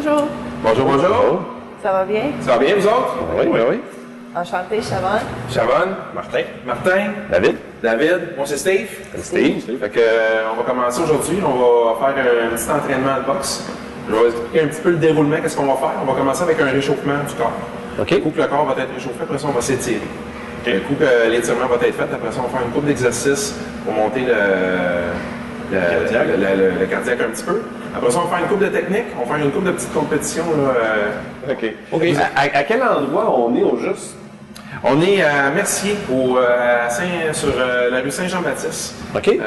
Bonjour. Bonjour, bonjour. Ça va bien? Ça va bien, vous autres? Oui, oui, oui. Enchanté, Chavonne. Chavonne. Martin. Martin. David. David. Moi, c'est Steve. Steve. Fait que, on va commencer aujourd'hui. On va faire un petit entraînement de boxe. Je vais vous expliquer un petit peu le déroulement, qu'est-ce qu'on va faire. On va commencer avec un réchauffement du corps. OK. Du coup que le corps va être réchauffé, après ça, on va s'étirer. Du coup que l'étirement va être fait, après ça, on va faire une couple d'exercices pour monter le cardiaque un petit peu. Après ça, on va faire une couple de techniques, on va faire une couple de petites compétitions. Là, OK. Okay. À quel endroit on est au juste? On est à Mercier, sur la rue Saint-Jean-Baptiste. OK.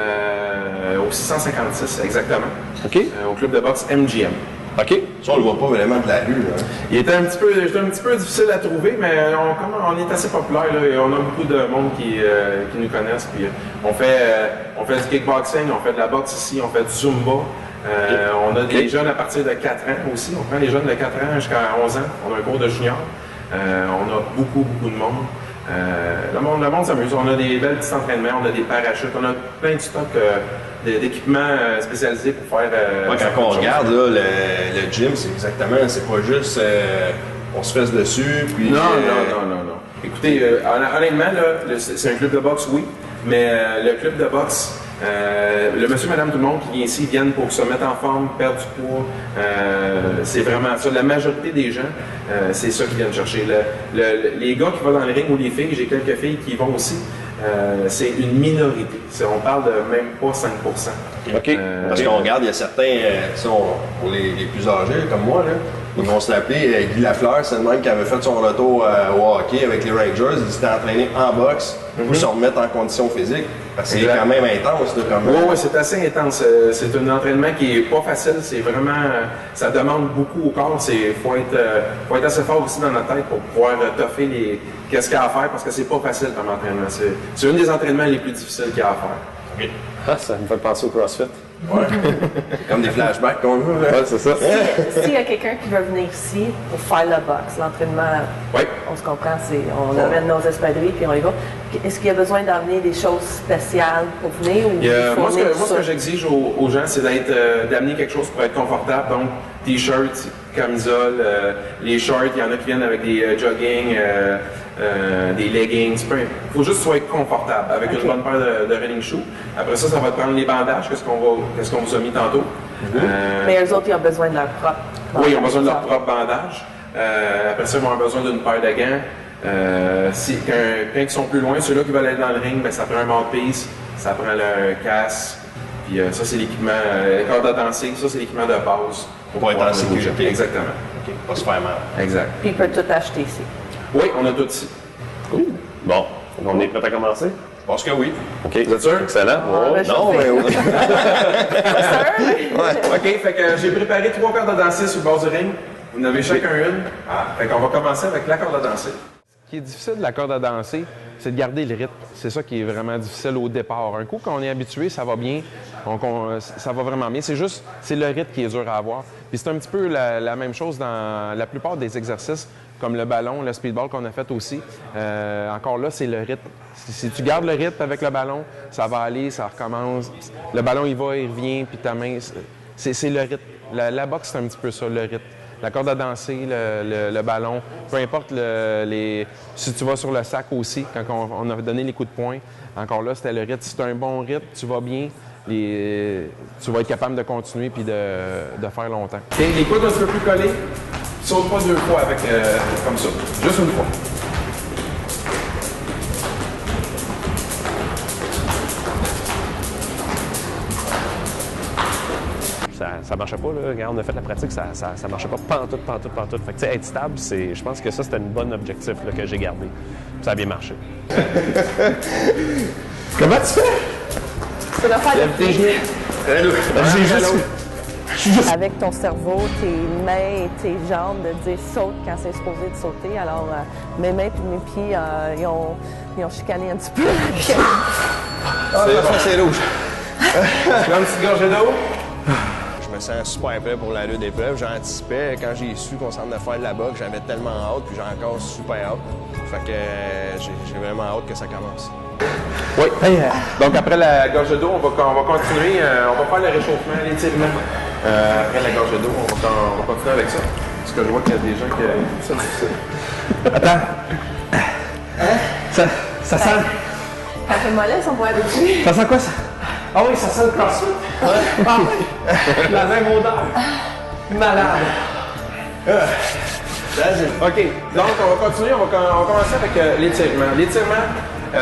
Au 656, exactement. OK. Au club de boxe MGM. OK. Ça, on le voit pas vraiment de la rue, là. Il était un petit peu difficile à trouver, mais on est assez populaire, là, et on a beaucoup de monde qui nous connaissent. Puis on fait du kickboxing, on fait de la boxe ici, on fait du Zumba. On a des jeunes à partir de 4 ans aussi. On prend les jeunes de 4 ans jusqu'à 11 ans. On a un cours de junior. On a beaucoup de monde. Le monde s'amuse. On a des belles petits entraînements, on a des parachutes, on a plein de stocks d'équipements spécialisés pour faire. Quand on regarde là, le gym, c'est exactement, c'est pas juste on se fesse dessus, puis. Non. Écoutez, honnêtement, là, c'est un club de boxe, oui, mais le club de boxe. Le monsieur, madame, tout le monde qui vient ici, viennent pour se mettre en forme, perdre du poids. C'est vraiment ça. La majorité des gens, c'est ça qu'ils viennent chercher. Les gars qui vont dans le ring ou les filles, j'ai quelques filles qui y vont aussi, c'est une minorité. On parle de même pas 5 OK. Parce qu'on regarde, il y a certains, pour les plus âgés comme moi, là, ils vont se l'appeler Guy Lafleur, c'est le même qui avait fait son retour au hockey avec les Rangers. Il s'était entraîné en boxe pour se remettre en condition physique. Parce que c'est quand même intense. Oui, c'est assez intense. C'est un entraînement qui est pas facile. C'est vraiment, ça demande beaucoup au corps. Faut être assez fort aussi dans notre tête pour pouvoir toffer qu'est-ce qu'il y a à faire parce que c'est pas facile comme entraînement. C'est un des entraînements les plus difficiles qu'il y a à faire. Okay. Ah, ça me fait penser au CrossFit. Ouais. Comme des flashbacks qu'on a. Ouais, c'est ça. S'il y a quelqu'un qui veut venir ici pour faire le boxe, l'entraînement, on se comprend, on amène nos espadrilles puis on y va. Est-ce qu'il y a besoin d'amener des choses spéciales pour venir? Moi, ce que j'exige aux gens, c'est d'amener quelque chose pour être confortable. Donc, t-shirts, camisole, les shorts, il y en a qui viennent avec des jogging, des leggings. Il faut juste soit confortable avec une bonne paire de running shoes. Après ça, ça va te prendre les bandages, qu'est-ce qu'on vous a mis tantôt. Mais eux autres, ils ont besoin de leur propre bandage. Oui, ils ont besoin de leur propre bandage. Après ça, ils vont avoir besoin d'une paire de gants. Quand ils sont plus loin, ceux-là qui veulent aller dans le ring, ben, ça prend un mouthpiece, ça prend un casque. Puis ça, c'est l'équipement, corde à danser, ça, c'est l'équipement de base. Pour être en sécurité. Exactement. OK, pas se faire mal. Exact. Puis ils peuvent tout acheter ici. Oui, on a tout ici. Cool. Bon, on est prêt à commencer? Je pense que oui. OK. Vous êtes sûr? Excellent. Non, mais oui. OK, fait que j'ai préparé 3 cordes à danser sur le bord du ring. Vous en avez chacun une. Fait qu'on va commencer avec la corde à danser. Ce qui est difficile de la corde à danser, c'est de garder le rythme. C'est ça qui est vraiment difficile au départ. Un coup, quand on est habitué, ça va bien. Donc, ça va vraiment bien. C'est le rythme qui est dur à avoir. Puis c'est un petit peu la même chose dans la plupart des exercices, comme le ballon, le speedball qu'on a fait aussi. Encore là, c'est le rythme. Si tu gardes le rythme avec le ballon, ça va aller, ça recommence. Le ballon, il va, il revient, puis ta main, c'est le rythme. La boxe, c'est un petit peu ça, le rythme. La corde à danser, le ballon, peu importe si tu vas sur le sac aussi, quand on a donné les coups de poing, encore là, c'était le rythme. Si tu as un bon rythme, tu vas bien, tu vas être capable de continuer puis de faire longtemps. Okay, les coudes un petit peu plus collés, saute pas 2 fois avec comme ça, juste une fois. Ça marchait pas, là. Quand on a fait la pratique, ça marchait pas pantoute. Fait que, être stable, je pense que ça, c'était un bon objectif là, que j'ai gardé. Puis ça a bien marché. Comment tu fais? Tu peux le faire Lève tes genoux. avec ton cerveau, tes mains et tes jambes, de dire saute quand c'est supposé de sauter. Alors, mes mains et mes pieds, ils ont chicané un petit peu. C'est rouge. Tu prends une petite gorgée d'eau? Je me sens super prêt pour l'allure d'épreuve. J'anticipais, quand j'ai su qu'on s'en allait faire de la boxe, j'avais tellement hâte, puis j'ai encore super hâte. Fait que j'ai vraiment hâte que ça commence. Oui. Donc, après la gorge d'eau, on va continuer. On va faire le réchauffement, l'étirement. Après la gorge d'eau, on va continuer avec ça. Parce que je vois qu'il y a des gens qui aiment ça difficile. Attends. Ça sent. Ça fait mollet, on va habituer. Ça sent quoi ça? Ah oui, ça sent le crossfit. Ah oui. La même odeur. Malade. OK. Donc, on va continuer. On va commencer avec l'étirement. L'étirement,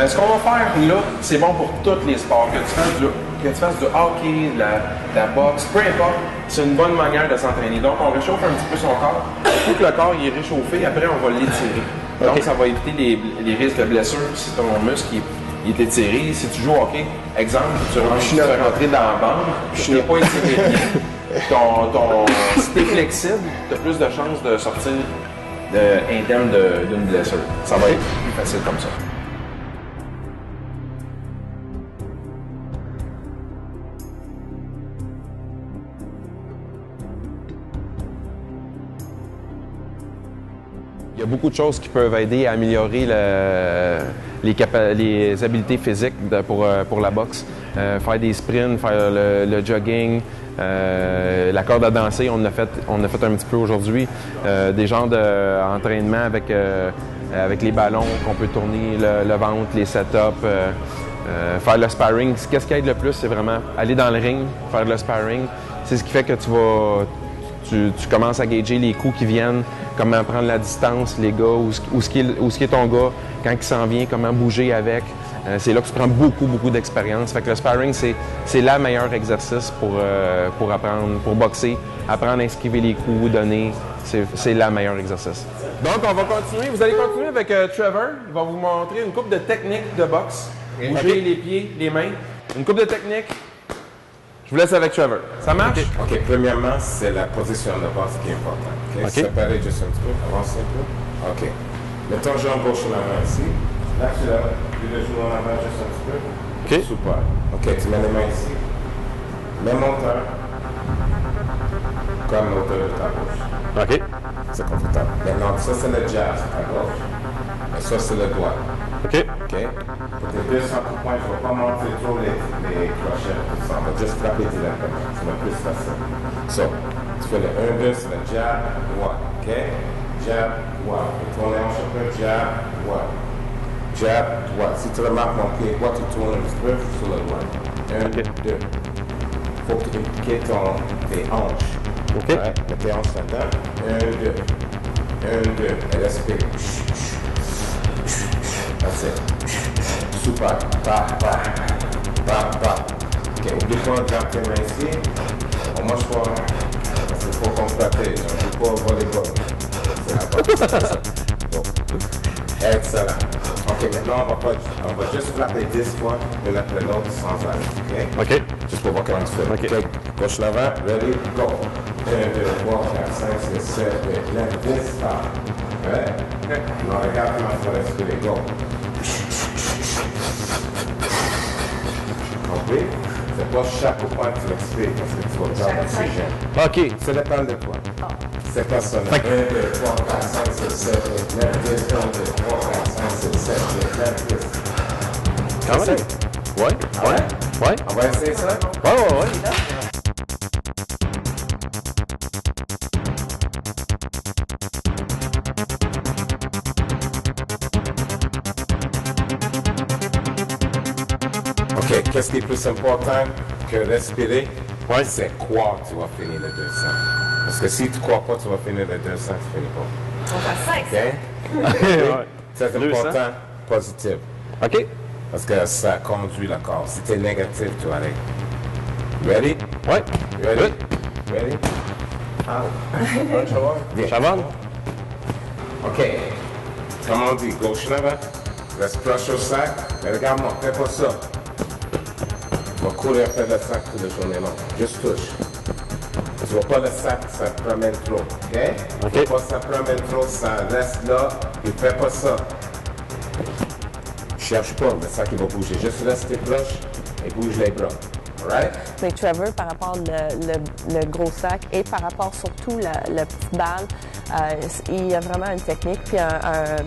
ce qu'on va faire là, c'est bon pour tous les sports. Que tu fasses du hockey, de la boxe, peu importe, c'est une bonne manière de s'entraîner. Donc, on réchauffe un petit peu son corps. Il faut que le corps il est réchauffé, après, on va l'étirer. Donc, ça va éviter les risques de blessure si ton muscle il est étiré. Si tu joues au hockey, exemple, tu vas rentrer dans la bande, tu n'es pas étiré bien. Si tu es flexible, tu as plus de chances de sortir indemne d'une blessure. Ça va être plus facile comme ça. Il y a beaucoup de choses qui peuvent aider à améliorer les habiletés physiques pour la boxe. Faire des sprints, faire le jogging, la corde à danser, on a fait un petit peu aujourd'hui. Des genres d'entraînement avec les ballons qu'on peut tourner le ventre, les setups, faire le sparring. Qu'est-ce qui aide le plus, c'est vraiment aller dans le ring, faire le sparring. C'est ce qui fait que tu commences à gager les coups qui viennent, comment prendre la distance, les gars, où ce qui est ton gars, quand il s'en vient, comment bouger avec. C'est là que tu prends beaucoup d'expérience. Fait que le sparring, c'est le meilleur exercice pour apprendre, pour boxer, apprendre à esquiver les coups, donner. C'est le meilleur exercice. Donc, on va continuer. Vous allez continuer avec Trevor. Il va vous montrer une couple de techniques de boxe. Bouger les pieds, les mains. Une couple de techniques. Je vous laisse avec Trevor. Ça marche? OK. Premièrement, c'est la position de base qui est importante. OK? Séparer juste un petit peu, avancer un peu. OK. Mets ton jambe gauche en avant ici. Là, tu lèves le genou en avant juste un petit peu. OK. Super. OK, tu mets les mains ici. Même hauteur. Comme l'auteur de ta gauche. OK. C'est confortable. Maintenant, ça, c'est le jab, c'est ta gauche. Et ça, c'est le droit. OK. OK? Pour tes 200 coups de poing, il ne faut pas monter trop les crochets. Ça va juste frapper directement. C'est le plus facile. So, tu fais le 1-2, c'est le jab, droit. OK? Jab, droit. Et tourner en chacun, jab, droit. Jab, droit. Si tu remarques mon pied droit, tu tournes un petit peu sur le droit. 1, 2. Il faut que tu impliques tes hanches. OK. Right? Mets tes hanches là-dedans. 1, 2. 1, 2. Et respire. That's it. Super. Pa. OK, oublie pas de garder tes mains ici. On mange pas. C'est faut constater. On ne peut pas voler bas. C'est la base. Excellent. OK, maintenant, on va juste frapper 10 fois l'une après l'autre sans arrêt. OK? OK. Juste pour voir comment tu fais. OK. Gauche l'avant. Ready? Go. 1, 2, 3, 4, 5, 6, 7, 8, 9, 10. Stop. Ouais? Non, regarde comment tu vas respirer. Go. Compris? C'est pas chaque point que tu respires parce que tu vas perdre l'oxygène. OK. Ça dépend de toi. C'est pas ça. 1, 2, 3, 4, 5, 6, 7, 8, 9, 10, 1, 2, 3, 4, 5, 6, 7, 8, 9, 10. Quand même. Ouais. On va essayer ça? Ouais. OK, qu'est-ce qui est plus important que respirer? Ouais. C'est croire que tu vas finir le 200. Parce que si tu ne crois pas que tu vas finir le 200, tu finis pas. On va 5. OK? Ouais. C'est 200. important, positif. OK. Parce que ça conduit le corps. Si tu es négatif, tu arrêtes. Ready? Ouais. Ready? Ready? Bien. Chavannes? OK. Comme on dit, gauche là-bas. Reste proche au sac. Mais regarde-moi, fais pas ça. On va courir après le sac toute la journée longue. Juste touche. Tu vois pas le sac, ça te promène trop. OK? OK. Tu vois pas ça promène trop, ça reste là. Et fais pas ça. Cherche pas, le sac il va bouger. Juste rester proche et bouge les bras. Alright? Mais Trevor, par rapport le gros sac et par rapport surtout la petite balle, Il y a vraiment une technique puis un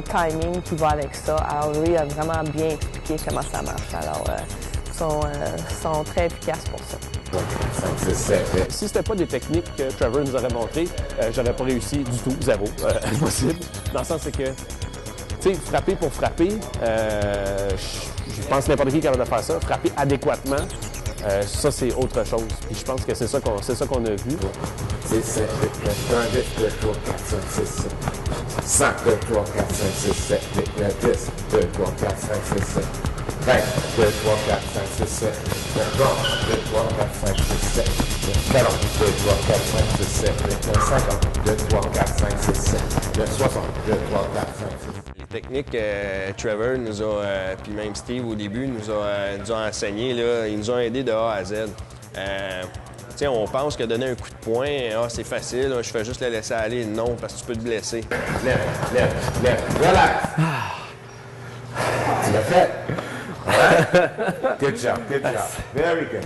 timing qui va avec ça. Alors lui a vraiment bien expliqué comment ça marche. Alors, sont très efficaces pour ça. 5, 6, 7, Si c'était pas des techniques que Trevor nous aurait montrées, j'aurais pas réussi du tout, zéro, impossible. Dans le sens, c'est que, tu sais, frapper pour frapper, je pense que n'importe qui est capable de faire ça. Frapper adéquatement, ça, c'est autre chose. Puis je pense que c'est ça qu'on a vu. 6, 7, 8, 9, 10, 2, 3, 4, 5, 6, 7. 5, 2, 3, 4, 5, 6, 7, 8, 9, 10, 2, 3, 4, 5, 6, 7. 20, 2, 3, 4, 5, 6, 7. 20, 2, 3, 4, 5, 6, 7. 40, 2, 3, 4, 5, 6, 7. 50, 2, 3, 4, 5, 6, 7. 60, 2, 3, 4, 5, 6. Les techniques, Trevor nous a, puis même Steve au début, nous a enseigné, là, ils nous ont aidés de A à Z. T'sais, on pense que donner un coup de poing, c'est facile, je fais juste le laisser aller. Non, parce que tu peux te blesser. Lève, relax. Tu l'as fait. Good job. Very good.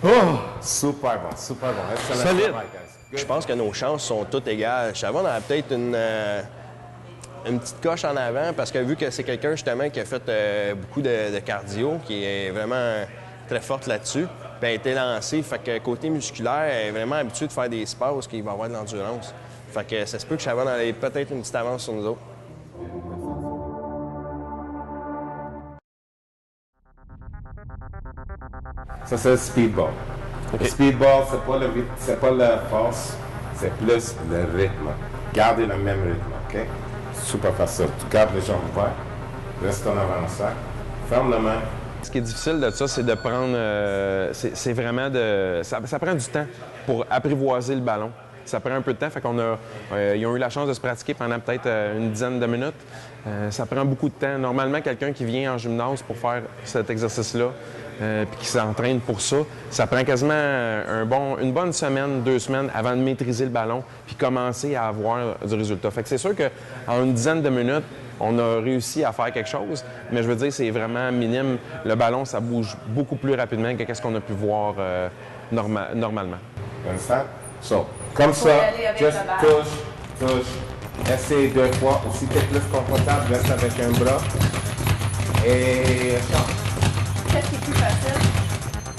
Oh, super bon. Excellent. Solide. Travail, guys. Je pense que nos chances sont toutes égales. Chavon a peut-être une petite coche en avant parce que vu que c'est quelqu'un justement qui a fait beaucoup de cardio, qui est vraiment très forte là-dessus, puis elle a été lancée, fait que côté musculaire, elle est vraiment habituée de faire des sports où il va avoir de l'endurance. Fait que ça se peut que Chavon ait peut-être une petite avance sur nous autres. Ça, c'est le speedball. Le speedball, c'est pas la force, c'est plus le rythme. Gardez le même rythme, OK? Super facile. Tu gardes les jambes ouvertes, reste en avant le sac, ferme la main. Ce qui est difficile de ça, c'est de prendre... c'est vraiment de... Ça prend du temps pour apprivoiser le ballon. Ça prend un peu de temps. Fait qu'on ils ont eu la chance de se pratiquer pendant peut-être une dizaine de minutes. Ça prend beaucoup de temps. Normalement, quelqu'un qui vient en gymnase pour faire cet exercice-là, puis qui s'entraîne pour ça, ça prend quasiment une bonne semaine, 2 semaines avant de maîtriser le ballon puis commencer à avoir du résultat. Fait que c'est sûr qu'en une dizaine de minutes, on a réussi à faire quelque chose, mais je veux dire, c'est vraiment minime. Le ballon, ça bouge beaucoup plus rapidement que ce qu'on a pu voir normalement. Understand? So, comme ça, juste touche. Essaye 2 fois. Si tu es plus confortable, reste avec un bras. Et change. Qu'est-ce qui est plus facile?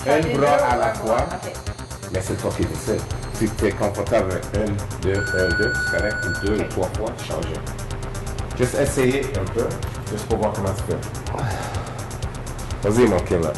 Un bras à la fois. Okay. Mais c'est toi qui décides. Si tu es confortable avec 1, 2, 1, 2, c'est correct. Ou 2 ou 3 fois, changer. Juste essayer un peu, juste pour voir comment tu fais. Vas-y, mon killer.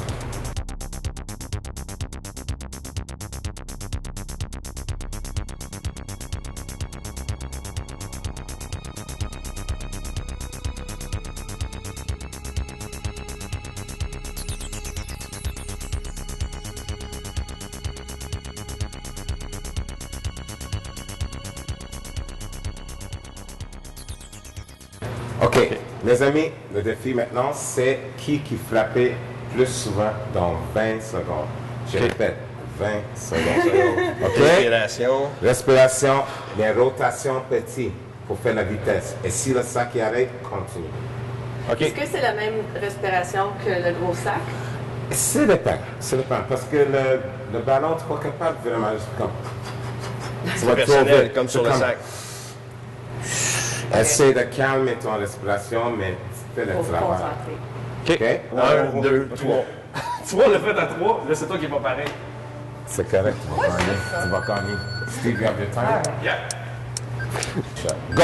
OK. Les amis, le défi maintenant, c'est qui frappait plus souvent dans 20 secondes. Je répète, 20 secondes. OK? Respiration, les rotations petites pour faire la vitesse. Et si le sac y arrête, continue. OK? Est-ce que c'est la même respiration que le gros sac? Ça dépend. Parce que le ballon, tu n'es pas capable de vraiment juste comme... Tu vas personnel, comme sur le sac. Essaye de calmer ton respiration, mais fais le travail. OK? 1, 2, 3. Tu vois, on l'a fait à 3. Là, c'est toi qui es pas pareil. C'est correct, tu vas gagner. Steve, you have your time? Yeah. Go!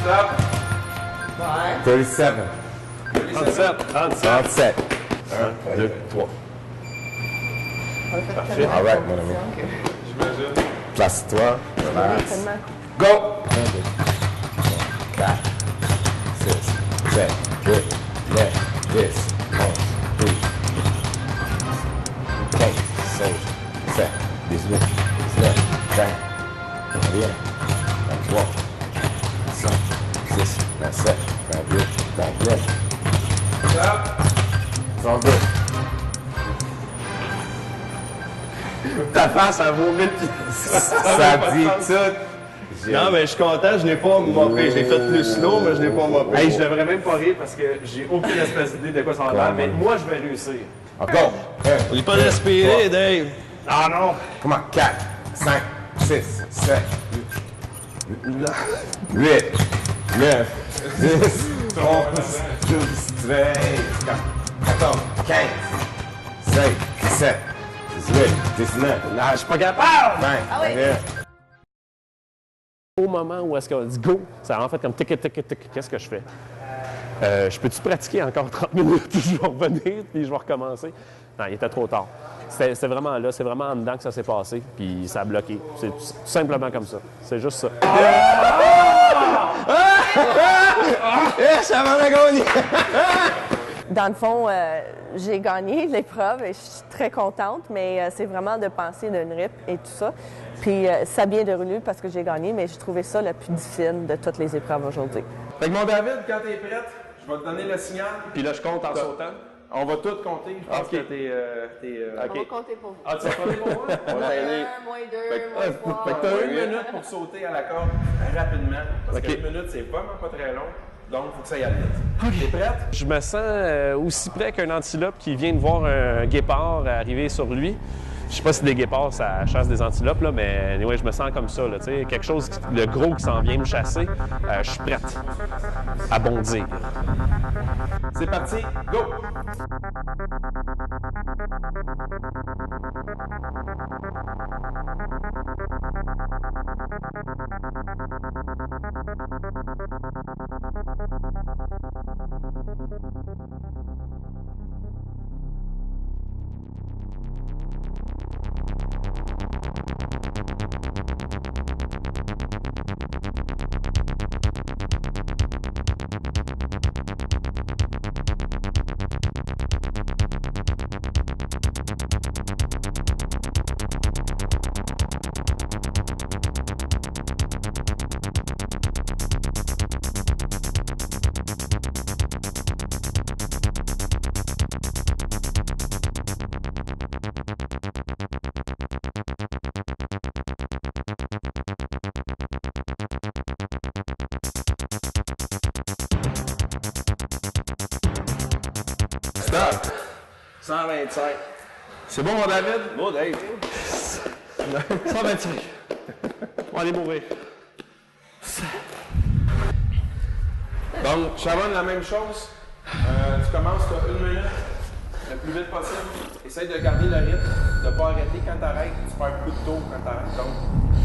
Stop. 37. 37. 1, 2, 3. Parfait. All right, mon ami. Place-toi. Relax. Go! 1, 2, 3, 4, 6, 7, 8, 9, 10, 11, 12, 15, 16, 17, 18, 19, 20, 21, 23, 25, 26, 27, 28, 29. Stop. 32. Ta face, elle vaut 1000 pièces. Ça dit tout. Non, mais je suis content, je n'ai pas moppé. Je l'ai fait plus slow, mais je n'ai pas moppé. Hey, je devrais même pas rire parce que j'ai aucune espèce d'idée de quoi ça va l'air, mais moi, je vais réussir. Go! Oublie pas de respirer, Dave. Ah non! Comment? 4, 5, 6, 7, 8, 9, 10, 11, 12, 13, 14, 15, 16, 17, 18, 19. Ah, je suis pas capable! 20. Au moment où est-ce qu'on dit go, ça a en fait comme tic, tic, tic, tic. Qu'est-ce que je fais? Je peux-tu pratiquer encore 30 minutes, puis je vais revenir, puis je vais recommencer? Non, il était trop tard. C'est vraiment là, c'est vraiment en dedans que ça s'est passé, puis ça a bloqué. C'est tout simplement comme ça. C'est juste ça. Ça va la gagner! Dans le fond, j'ai gagné l'épreuve et je suis très contente, mais c'est vraiment de penser d'une rip et tout ça. Puis ça a bien déroulé parce que j'ai gagné, mais j'ai trouvé ça le plus difficile de toutes les épreuves aujourd'hui. Fait que mon David, quand t'es prête, je vais te donner le signal. Puis là, je compte en sautant. On va tout compter. Je pense que t'es On va compter pour vous. Ah, tu vas compter pour moi? On va t'aider. -2, -3. Fait que t'as 1 minute pour sauter à la corde rapidement. Parce que 1 minute, c'est vraiment pas très long. Donc, il faut que ça y aille vite. T'es prête? Je me sens aussi près qu'un antilope qui vient de voir un guépard arriver sur lui. Je sais pas si des guépards, ça chasse des antilopes, là, mais anyway, je me sens comme ça. Là, quelque chose de gros qui s'en vient me chasser. Je suis prête à bondir. C'est parti, go! Stop! 125. C'est bon, mon David? Bon, Dave. 125. On va aller mourir. Donc, Sharon, la même chose. Tu commences, tu as 1 minute, le plus vite possible. Essaye de garder le rythme, de ne pas arrêter quand tu arrêtes. Tu perds beaucoup de taux quand tu arrêtes. Donc,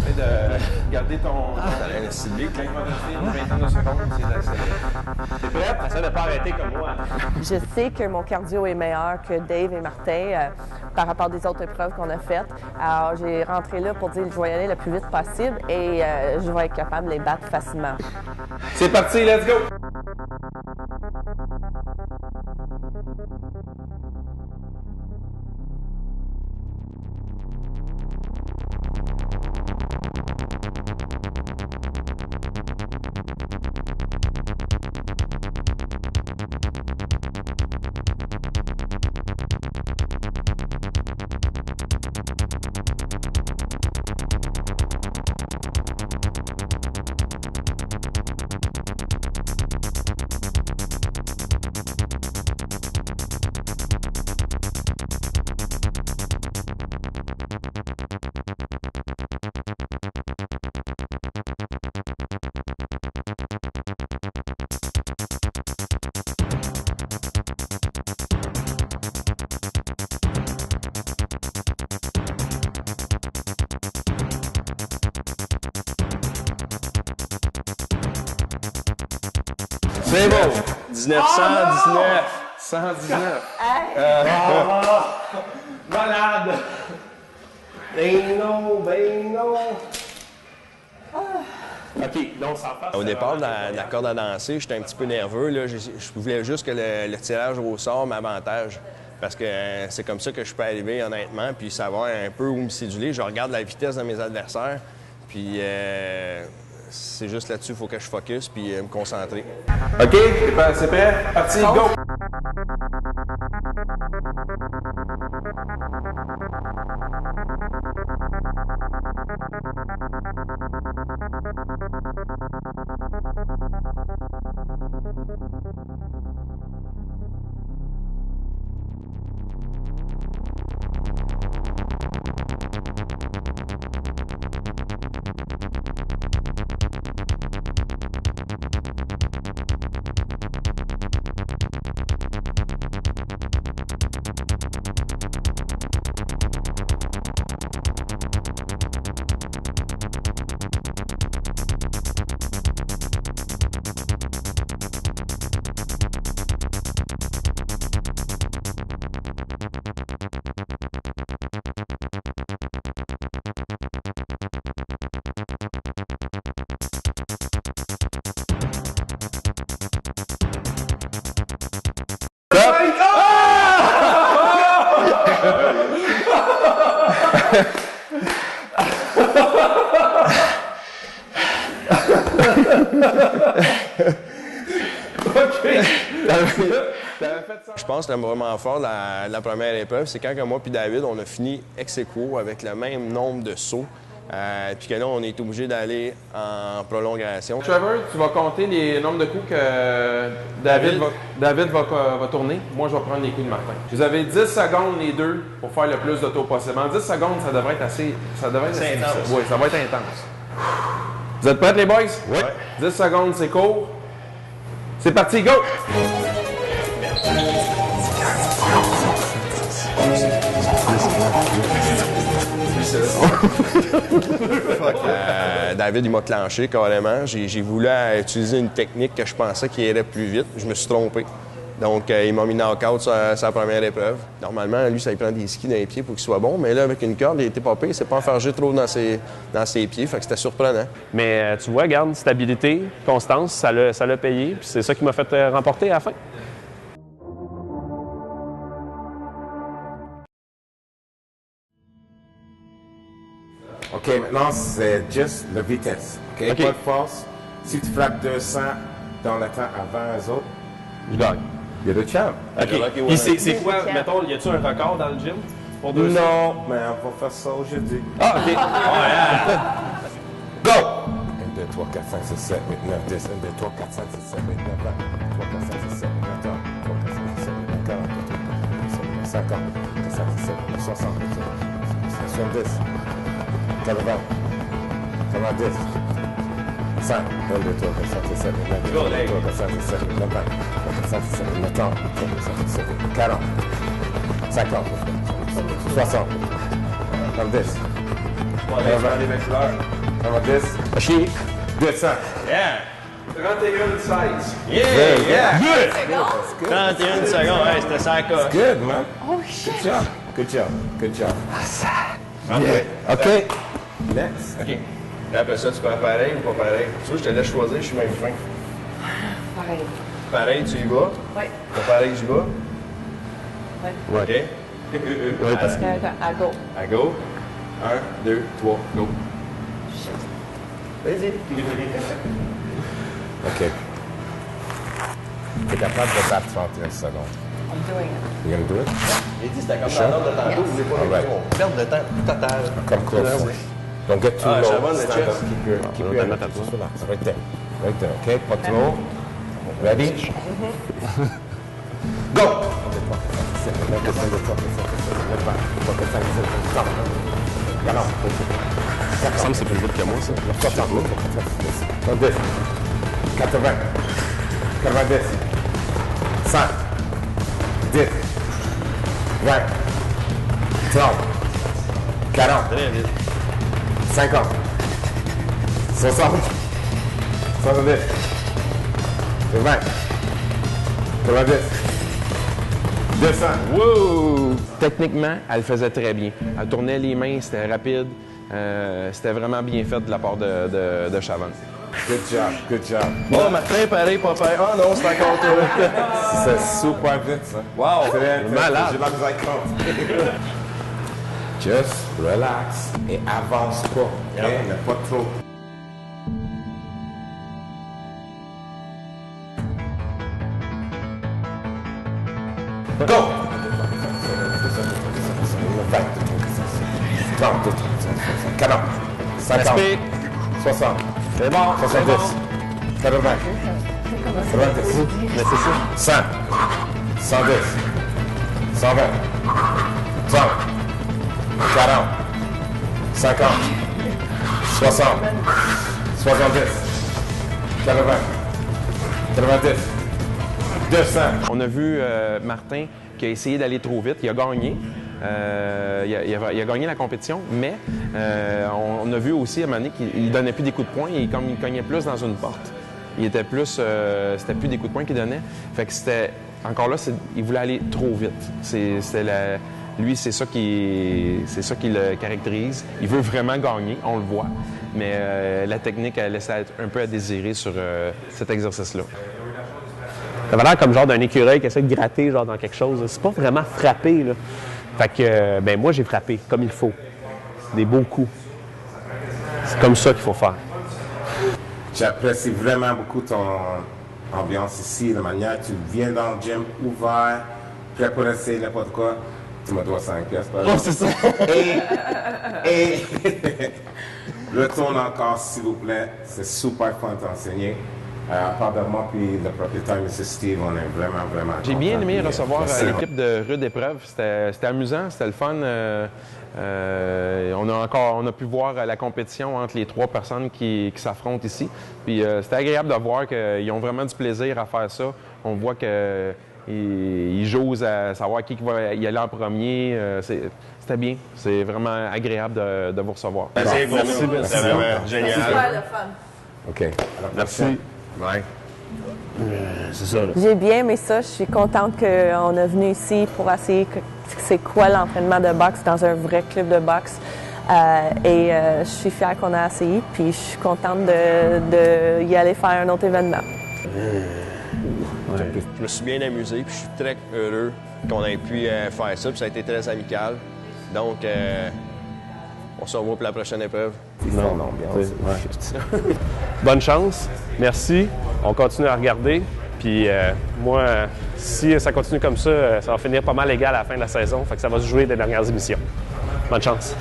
essaye de garder ton Un ciblé. quand il va rester une vingtaine de secondes, c'est d'accélérer. T'es prête? Essaie de pas arrêter comme moi. Je sais que mon cardio est meilleur que Dave et Martin par rapport des autres épreuves qu'on a faites. Alors, j'ai rentré là pour dire que je vais y aller le plus vite possible et je vais être capable de les battre facilement. C'est parti, let's go! C'est bon. 1919. 119. Malade! Ben non, ben non. OK, donc ça passe. Au départ, dans la corde à danser, j'étais un petit peu nerveux. Là. Je voulais juste que le tirage au sort m'avantage. Parce que c'est comme ça que je peux arriver, honnêtement, puis savoir un peu où me séduler. Je regarde la vitesse de mes adversaires, puis c'est juste là-dessus qu'il faut que je focus puis me concentrer. OK, c'est prêt? Parti, go! Je pense que le moment fort de la première épreuve, c'est quand que moi et David, on a fini ex aequo avec le même nombre de sauts. Puis que là, on est obligé d'aller en prolongation. Trevor, tu vas compter les nombres de coups que David va tourner. Moi, je vais prendre les coups de Martin. Vous avez 10 secondes les deux pour faire le plus de tours possible. En 10 secondes, ça devrait être assez... Ça devrait être assez intense. Oui, ça va être intense. Vous êtes prêts, les boys? Oui. 10 secondes, c'est court. C'est parti, go! David, il m'a clenché carrément. J'ai voulu utiliser une technique que je pensais qui irait plus vite. Je me suis trompé. Donc, il m'a mis knock-out sur sa première épreuve. Normalement, lui, ça lui prend des skis dans les pieds pour qu'il soit bon. Mais là, avec une corde, il était pas pire. Il s'est pas enfargé trop dans ses pieds. Fait que c'était surprenant. Mais tu vois, regarde, stabilité, constance, ça l'a payé. Puis c'est ça qui m'a fait remporter à la fin. OK, maintenant, c'est juste la vitesse. OK? Pas de force. Si tu frappes 200 dans le temps avant les autres, Je gagne. il y a le champ. OK. Puis c'est quoi, mettons, y a-tu un record dans le gym pour 200? Non, mais on va faire ça aujourd'hui. Ah, OK. Go! 1, 2, 3, 4, 5, 6, 7, 8, 9, 10. 1, 2, 3, 4, 5, 6, 7, 8, 9, 20. 3, 4, 5, 6, 7, 8, 9, 3, 4, 5, 6, 7, 8, 9, 40, 50, 4, 5, 6, 7, 8, 60, 70, 80, 90, 5, 1, 2, 3, 4, 5, 6, 7, 8, 9, 10, 1, 2, 3, 4, 5, 6, 7, 8, 9, 20, 4, 5, 6, 7, 8, 9, 30, 3, 4, 5, 6, 7, 8, 40, 50, 60, 90, 90, Chier. 200. 31-16. Yeah! Good! Secondes? 31 secondes, hey, c'était ça coche. Good, man. Oh shit! Good job. Good job. Good job. OK. Next. OK. Et après ça, tu fais pareil ou pas pareil? Tu vois, je te laisse choisir, je suis même fin. Pareil. Pareil, tu y vas? Oui. Pas pareil, tu y vas? Oui. OK. À go. À go. 1, 2, 3, go. Vas-y. OK. Tu es capable de battre 31 secondes. I'm doing it. You gonna do it? Il dit c'était comme la note de tantôt, vous voulez pas Alright. perdre de temps total. Come close. Don't get too Ah, low. ça va, le Stand chest? up. Keep your head up. Just relax. Right there. Right there. OK? Pas trop. Ready? Go! Ça me semble que c'est plus vite que moi, ça. 70, 80, 90, 100, 10, 20, 30, 40, 50, 60, 70, 20, 90, 200. Wow! Techniquement, elle le faisait très bien. Elle tournait les mains, c'était rapide. C'était vraiment bien fait de la part de Chavannes. Good job, good job. Oh, Martin, pareil, pas pareil. Oh non, c'est encore toi. C'est super vite, ça. Wow! Malade. J'ai la misère compte. Just relax et avance pas. OK? Mais pas trop. Go! 30, 40, 50, 60, C'est bon. 70, 80, 90, 100, 110, 120, 30, 40, 50, 60, 70, 80, 90, 200. On a vu Martin qui a essayé d'aller trop vite. Il a gagné. Il a gagné la compétition, mais on a vu aussi à un moment donné qu'il donnait plus des coups de poing et comme il cognait plus dans une porte. Il était plus, c'était plus des coups de poing qu'il donnait. Fait que c'était, encore là, il voulait aller trop vite. Lui, c'est ça qui le caractérise. Il veut vraiment gagner, on le voit, mais la technique a laissé un peu à désirer sur cet exercice-là. Ça avait l'air comme genre d'un écureuil qui essaie de gratter genre dans quelque chose. C'est pas vraiment frapper, là. Fait que, ben moi, j'ai frappé comme il faut. Des beaux coups. C'est comme ça qu'il faut faire. J'apprécie vraiment beaucoup ambiance ici, la manière tu viens dans le gym ouvert, prêt pour essayer n'importe quoi. Tu me dois 5 pièces par exemple. c'est ça. Et retourne encore, s'il vous plaît. C'est super fun de t'enseigner. À part de moi puis le propriétaire, M. Steve, on est vraiment J'ai bien aimé recevoir Merci. l'équipe de Rude Épreuve. C'était amusant, c'était le fun. On a pu voir la compétition entre les 3 personnes qui s'affrontent ici. Puis c'était agréable de voir qu'ils ont vraiment du plaisir à faire ça. On voit qu'ils jouent à savoir qui va y aller en premier. C'était bien. C'est vraiment agréable de vous recevoir. Merci, vraiment génial. Super le fun. OK. Merci. Ouais. C'est ça, là. J'ai bien aimé ça. Je suis contente qu'on est venu ici pour essayer c'est quoi l'entraînement de boxe dans un vrai club de boxe. Je suis fière qu'on a essayé, puis je suis contente de y aller faire un autre événement. Je me suis bien amusé, puis je suis très heureux qu'on ait pu faire ça, puis ça a été très amical. Donc, on se revoit pour la prochaine épreuve. Non, bonne chance. Merci. On continue à regarder. Puis moi, si ça continue comme ça va finir pas mal égal à la fin de la saison. Fait que ça va se jouer des dernières émissions. Bonne chance.